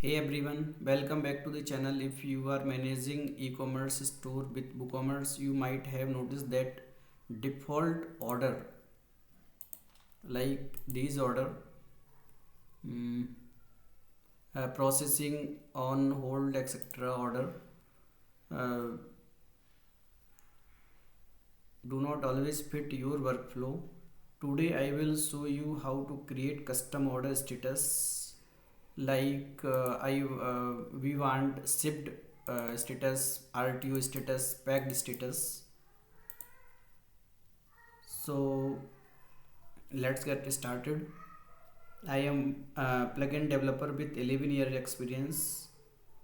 Hey everyone, welcome back to the channel. If you are managing e-commerce store with WooCommerce, you might have noticed that default order like these order mm, processing on hold etc. order uh, do not always fit your workflow. Today I will show you how to create custom order status like we want shipped status, RTO status, packed status. So let's get started. I am a plugin developer with 11 year experience,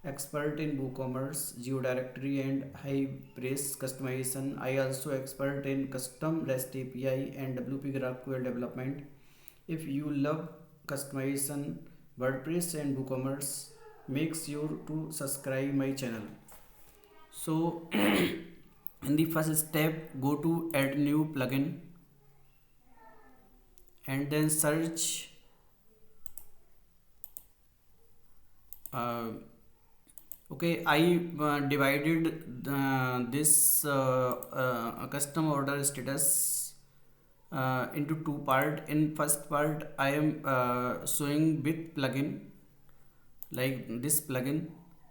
expert in WooCommerce, GeoDirectory and high price customization. I also expert in custom REST API and WP GraphQL development. If you love customization, WordPress and WooCommerce, make sure to subscribe my channel. So in the first step, go to add new plugin and then search uh, okay. I divided this custom order status into two part. In first part I am showing with plugin like this plugin,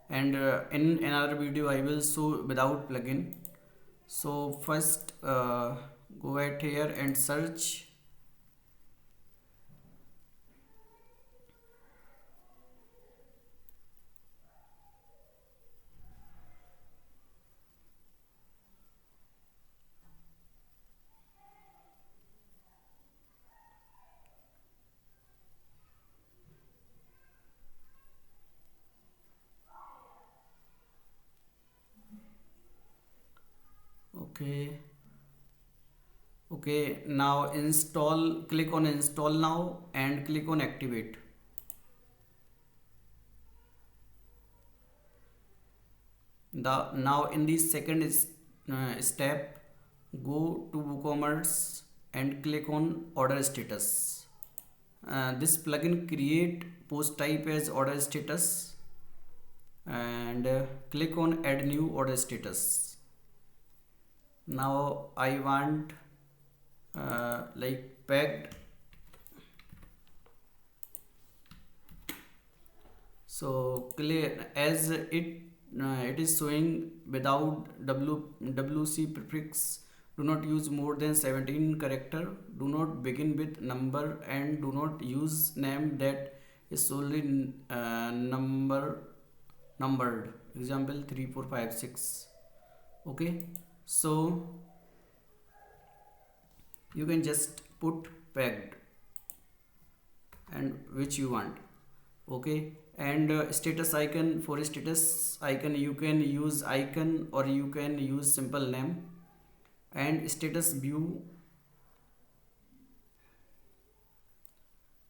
and in another video I will show without plugin. So first go at here and search. Okay, now install, click on install now and click on activate. Now in the second step, go to WooCommerce and click on order status. This plugin create post type as order status, and click on add new order status. Now I want like packed. So clear as it is showing without WC prefix. Do not use more than 17 character. Do not begin with number and do not use name that is solely numbered. Example 3, 4, 5, 6. Okay, so you can just put packed and which you want. Okay, and status icon, for status icon you can use icon or you can use simple name, and status view,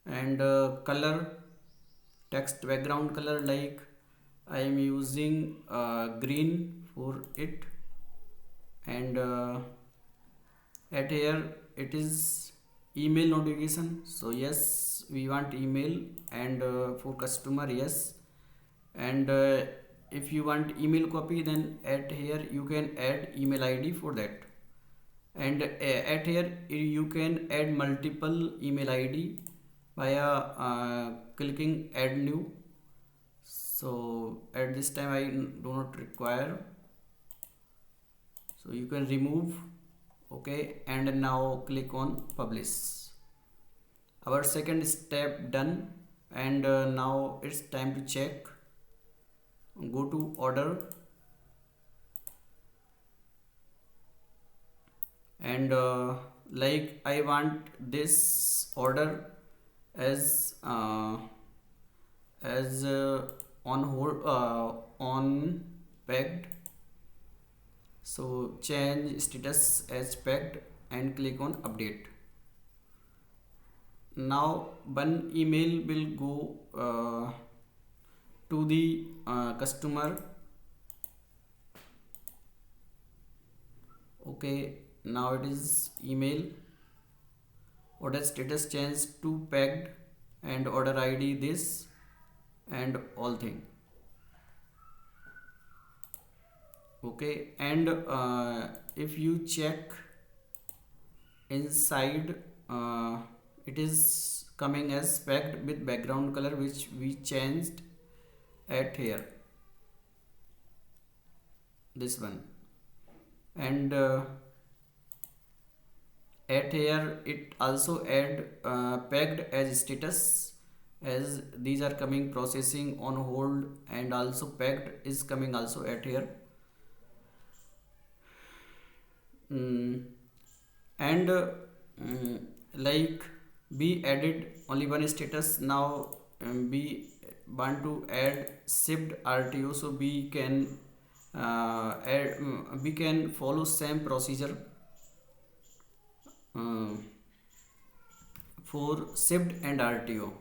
and color, text background color like I am using green for it, and at here it is email notification, so yes we want email, and for customer yes, and if you want email copy then at here you can add email ID for that, and at here you can add multiple email ID via clicking add new. So at this time I do not require, so you can remove. Okay, and now click on publish. Our second step done, and now it's time to check. Go to order, and like I want this order as on hold on packed, so change status as packed and click on update. Now one email will go to the customer. Okay, now it is email, order status changed to packed, and order ID this, and all thing. Okay, and if you check inside, it is coming as packed with background color, which we changed at here, this one. And at here it also add packed as status, as these are coming processing on hold, and also packed is coming also at here. mm, and like we added only one status. Now we want to add shipped RTO, so we can we can follow same procedure uh, for shipped and RTO.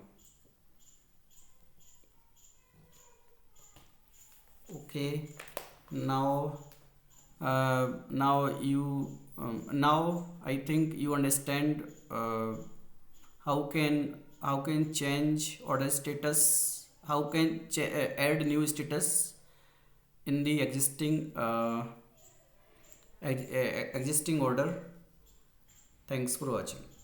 Okay, now now I think you understand how can change order status, how can add new status in the existing order. Thanks for watching.